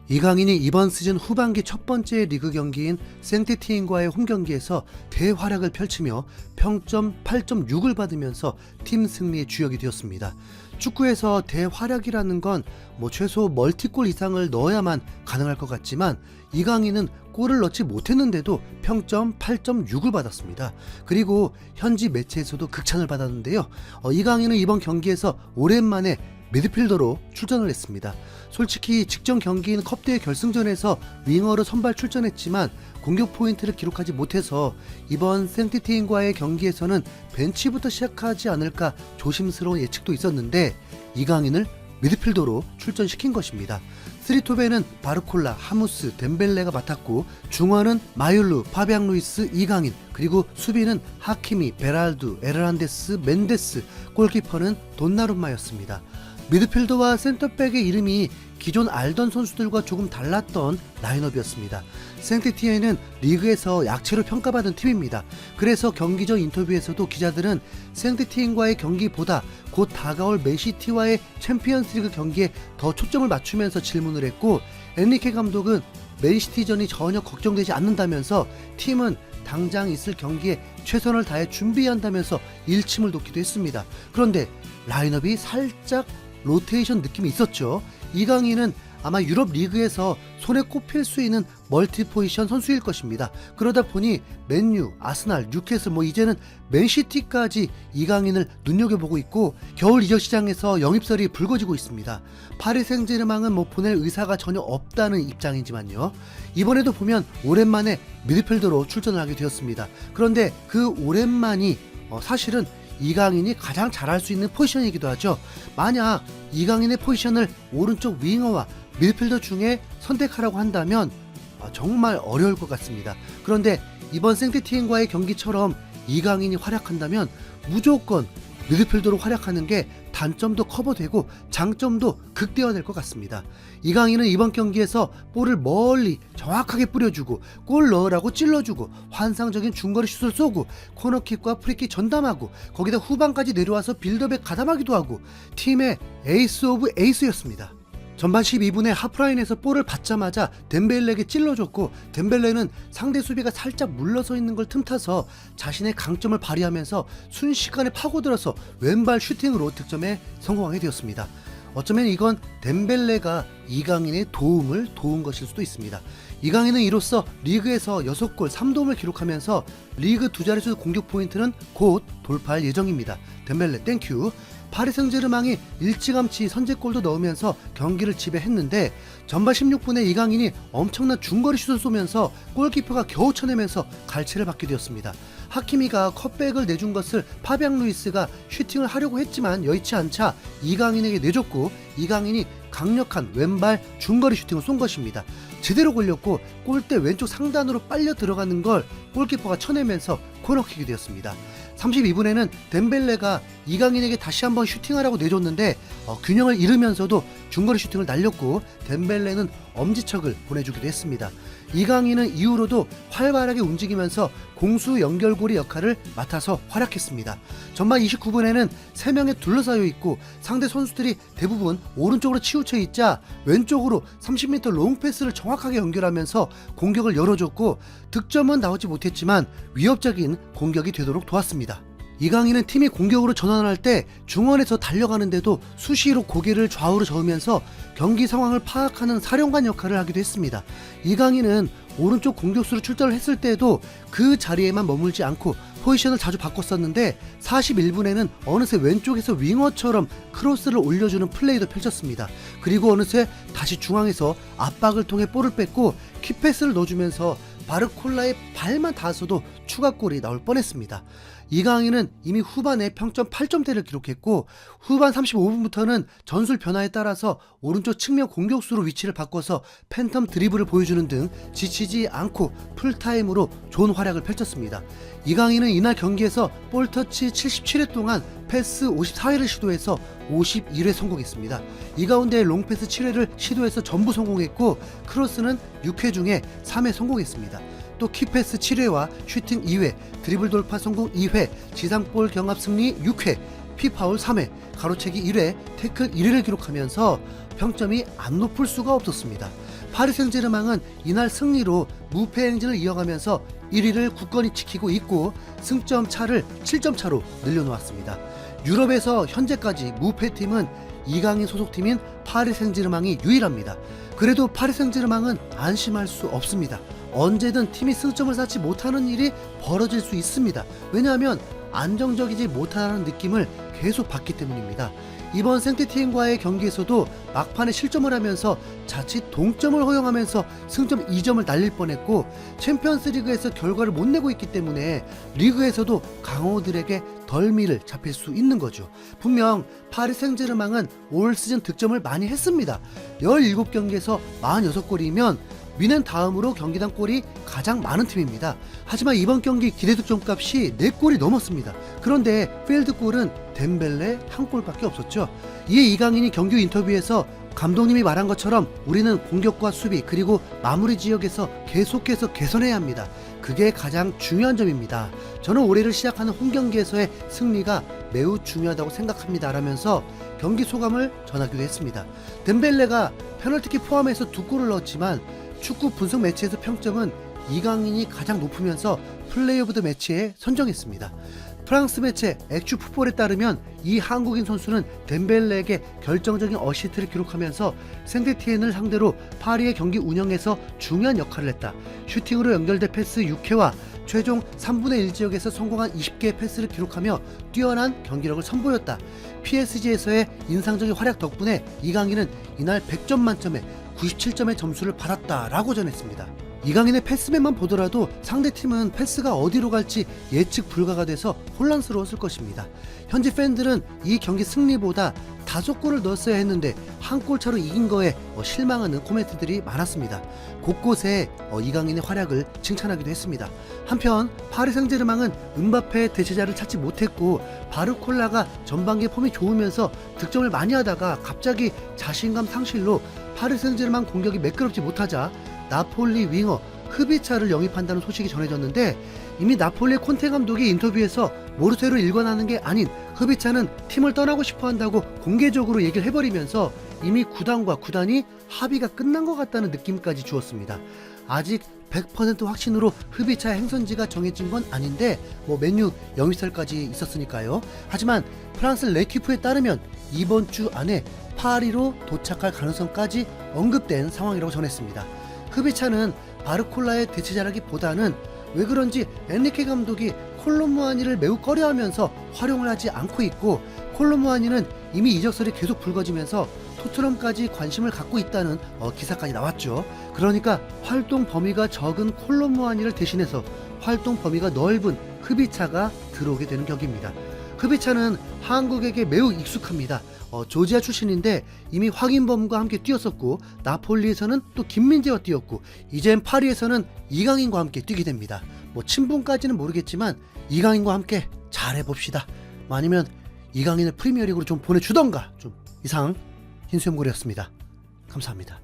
이강인이 이번 시즌 후반기 첫 번째 리그 경기인 생티티인과의 홈 경기에서 대활약을 펼치며 평점 8.6을 받으면서 팀 승리의 주역이 되었습니다. 축구에서 대활약이라는 건 최소 멀티골 이상을 넣어야만 가능할 것 같지만 이강인은 골을 넣지 못했는데도 평점 8.6을 받았습니다. 그리고 현지 매체에서도 극찬을 받았는데요. 이강인은 이번 경기에서 오랜만에 미드필더로 출전을 했습니다. 솔직히 직전 경기인 컵대회 결승전에서 윙어로 선발 출전했지만 공격 포인트를 기록하지 못해서 이번 생티티인과의 경기에서는 벤치부터 시작하지 않을까 조심스러운 예측도 있었는데 이강인을 미드필더로 출전시킨 것입니다. 3톱에는 바르콜라, 하무스, 덴벨레가 맡았고 중원은 마율루, 파비앙 루이스, 이강인, 그리고 수비는 하키미, 베랄두, 에르난데스, 멘데스, 골키퍼는 돈나룸마였습니다. 미드필더와 센터백의 이름이 기존 알던 선수들과 조금 달랐던 라인업이었습니다. 생티티엔은 리그에서 약체로 평가받은 팀입니다. 그래서 경기 전 인터뷰에서도 기자들은 생티티엔과의 경기보다 곧 다가올 맨시티와의 챔피언스리그 경기에 더 초점을 맞추면서 질문을 했고 엔리케 감독은 맨시티전이 전혀 걱정되지 않는다면서 팀은 당장 있을 경기에 최선을 다해 준비해야 한다면서 일침을 놓기도 했습니다. 그런데 라인업이 살짝 로테이션 느낌이 있었죠. 이강인은 아마 유럽 리그에서 손에 꼽힐 수 있는 멀티 포지션 선수일 것입니다. 그러다 보니 맨유, 아스날, 뉴캐슬 이제는 맨시티까지 이강인을 눈여겨보고 있고 겨울 이적 시장에서 영입설이 불거지고 있습니다. 파리 생제르맹은 보낼 의사가 전혀 없다는 입장이지만요. 이번에도 보면 오랜만에 미드필더로 출전을 하게 되었습니다. 그런데 그 오랜만이 사실은 이강인이 가장 잘할 수 있는 포지션이기도 하죠. 만약 이강인의 포지션을 오른쪽 윙어와 미드필더 중에 선택하라고 한다면 정말 어려울 것 같습니다. 그런데 이번 생티티엔과의 경기처럼 이강인이 활약한다면 무조건 미드필더로 활약하는 게 단점도 커버되고 장점도 극대화될 것 같습니다. 이강인은 이번 경기에서 볼을 멀리 정확하게 뿌려주고 골 넣으라고 찔러주고 환상적인 중거리 슛을 쏘고 코너킥과 프리킥 전담하고 거기다 후반까지 내려와서 빌드업에 가담하기도 하고 팀의 에이스 오브 에이스였습니다. 전반 12분에 하프라인에서 볼을 받자마자 덴벨레에게 찔러줬고 덴벨레는 상대 수비가 살짝 물러서 있는 걸 틈타서 자신의 강점을 발휘하면서 순식간에 파고들어서 왼발 슈팅으로 득점에 성공하게 되었습니다. 어쩌면 이건 덴벨레가 이강인의 도움을 도운 것일 수도 있습니다. 이강인은 이로써 리그에서 6골 3도움을 기록하면서 리그 두 자릿수 공격 포인트는 곧 돌파할 예정입니다. 덴벨레 땡큐. 파리 생제르맹이 일찌감치 선제골도 넣으면서 경기를 지배했는데 전반 16분에 이강인이 엄청난 중거리 슛을 쏘면서 골키퍼가 겨우 쳐내면서 갈채를 받게 되었습니다. 하키미가 컷백을 내준 것을 파비앙 루이스가 슈팅을 하려고 했지만 여의치 않자 이강인에게 내줬고 이강인이 강력한 왼발 중거리 슈팅을 쏜 것입니다. 제대로 걸렸고 골대 왼쪽 상단으로 빨려 들어가는 걸 골키퍼가 쳐내면서 코너킥이 되었습니다. 32분에는 덴벨레가 이강인에게 다시 한번 슈팅하라고 내줬는데 균형을 잃으면서도 중거리 슈팅을 날렸고 덴벨레는 엄지척을 보내주기도 했습니다. 이강인은 이후로도 활발하게 움직이면서 공수 연결고리 역할을 맡아서 활약했습니다. 전반 29분에는 3명에 둘러싸여 있고 상대 선수들이 대부분 오른쪽으로 치우쳐 있자 왼쪽으로 30m 롱패스를 정확하게 연결하면서 공격을 열어줬고 득점은 나오지 못했지만 위협적인 공격이 되도록 도왔습니다. 이강인은 팀이 공격으로 전환할 때 중원에서 달려가는데도 수시로 고개를 좌우로 저으면서 경기 상황을 파악하는 사령관 역할을 하기도 했습니다. 이강인은 오른쪽 공격수로 출전을 했을 때에도 그 자리에만 머물지 않고 포지션을 자주 바꿨었는데 41분에는 어느새 왼쪽에서 윙어처럼 크로스를 올려주는 플레이도 펼쳤습니다. 그리고 어느새 다시 중앙에서 압박을 통해 볼을 뺐고 키패스를 넣어주면서 바르콜라의 발만 닿았어도 추가골이 나올 뻔했습니다. 이강인은 이미 후반에 평점 8점대를 기록했고 후반 35분부터는 전술 변화에 따라서 오른쪽 측면 공격수로 위치를 바꿔서 팬텀 드리블을 보여주는 등 지치지 않고 풀타임으로 좋은 활약을 펼쳤습니다. 이강인은 이날 경기에서 볼터치 77회 동안 패스 54회를 시도해서 51회 성공했습니다. 이 가운데 롱패스 7회를 시도해서 전부 성공했고 크로스는 6회 중에 3회 성공했습니다. 또 키패스 7회와 슈팅 2회, 드리블 돌파 성공 2회, 지상볼 경합 승리 6회, 피파울 3회, 가로채기 1회, 태클 1회를 기록하면서 평점이 안 높을 수가 없었습니다. 파리 생제르맹은 이날 승리로 무패 행진을 이어가면서 1위를 굳건히 지키고 있고 승점 차를 7점 차로 늘려놓았습니다. 유럽에서 현재까지 무패팀은 이강인 소속팀인 파리 생제르맹이 유일합니다. 그래도 파리 생제르맹은 안심할 수 없습니다. 언제든 팀이 승점을 쌓지 못하는 일이 벌어질 수 있습니다. 왜냐하면 안정적이지 못하다는 느낌을 계속 받기 때문입니다. 이번 생트티엔과의 경기에서도 막판에 실점을 하면서 자칫 동점을 허용하면서 승점 2점을 날릴 뻔했고 챔피언스리그에서 결과를 못 내고 있기 때문에 리그에서도 강호들에게 덜미를 잡힐 수 있는 거죠. 분명 파리 생제르맹은 올 시즌 득점을 많이 했습니다. 17경기에서 46골이면 미넨 다음으로 경기당 골이 가장 많은 팀입니다. 하지만 이번 경기 기대득점값이 4골이 넘었습니다. 그런데 필드골은 덴벨레 1골밖에 없었죠. 이에 이강인이 경기 인터뷰에서 감독님이 말한 것처럼 우리는 공격과 수비 그리고 마무리 지역에서 계속해서 개선해야 합니다. 그게 가장 중요한 점입니다. 저는 올해를 시작하는 홈경기에서의 승리가 매우 중요하다고 생각합니다. 라면서 경기 소감을 전하기도 했습니다. 덴벨레가 페널티킥 포함해서 2골을 넣었지만 축구 분석 매치에서 평점은 이강인이 가장 높으면서 플레이 오브 더 매치에 선정했습니다. 프랑스 매체 액추풋볼에 따르면 이 한국인 선수는 덴벨레에게 결정적인 어시스트를 기록하면서 생트티엔을 상대로 파리의 경기 운영에서 중요한 역할을 했다. 슈팅으로 연결된 패스 6회와 최종 3분의 1 지역에서 성공한 20개의 패스를 기록하며 뛰어난 경기력을 선보였다. PSG에서의 인상적인 활약 덕분에 이강인은 이날 100점 만점에 97점의 점수를 받았다라고 전했습니다. 이강인의 패스맨만 보더라도 상대팀은 패스가 어디로 갈지 예측 불가가 돼서 혼란스러웠을 것입니다. 현지 팬들은 이 경기 승리보다 5골을 넣었어야 했는데 한 골 차로 이긴 거에 실망하는 코멘트들이 많았습니다. 곳곳에 이강인의 활약을 칭찬하기도 했습니다. 한편 파리 생제르맹은 음바페의 대체자를 찾지 못했고 바르콜라가 전반기에 폼이 좋으면서 득점을 많이 하다가 갑자기 자신감 상실로 파리 생제르맹 공격이 매끄럽지 못하자 나폴리 윙어 흐비차를 영입한다는 소식이 전해졌는데 이미 나폴리 콘테 감독이 인터뷰에서 모르세로 일관하는 게 아닌 흐비차는 팀을 떠나고 싶어 한다고 공개적으로 얘기를 해버리면서 이미 구단과 구단이 합의가 끝난 것 같다는 느낌까지 주었습니다. 아직 100% 확신으로 흐비차의 행선지가 정해진 건 아닌데 맨유 영입설까지 있었으니까요. 하지만 프랑스 레키프에 따르면 이번 주 안에 파리로 도착할 가능성까지 언급된 상황이라고 전했습니다. 흐비차는 바르콜라의 대체자라기보다는 왜 그런지 엔리케 감독이 콜로무아니를 매우 꺼려하면서 활용을 하지 않고 있고 콜로무아니는 이미 이적설이 계속 불거지면서 토트넘까지 관심을 갖고 있다는 기사까지 나왔죠. 그러니까 활동 범위가 적은 콜로무아니를 대신해서 활동 범위가 넓은 흐비차가 들어오게 되는 격입니다. 흐비차는 한국에게 매우 익숙합니다. 조지아 출신인데 이미 황인범과 함께 뛰었었고 나폴리에서는 또 김민재와 뛰었고 이젠 파리에서는 이강인과 함께 뛰게 됩니다. 친분까지는 모르겠지만 이강인과 함께 잘해봅시다. 아니면 이강인을 프리미어리그로 좀 보내주던가. 좀 이상 흰수염고리였습니다. 감사합니다.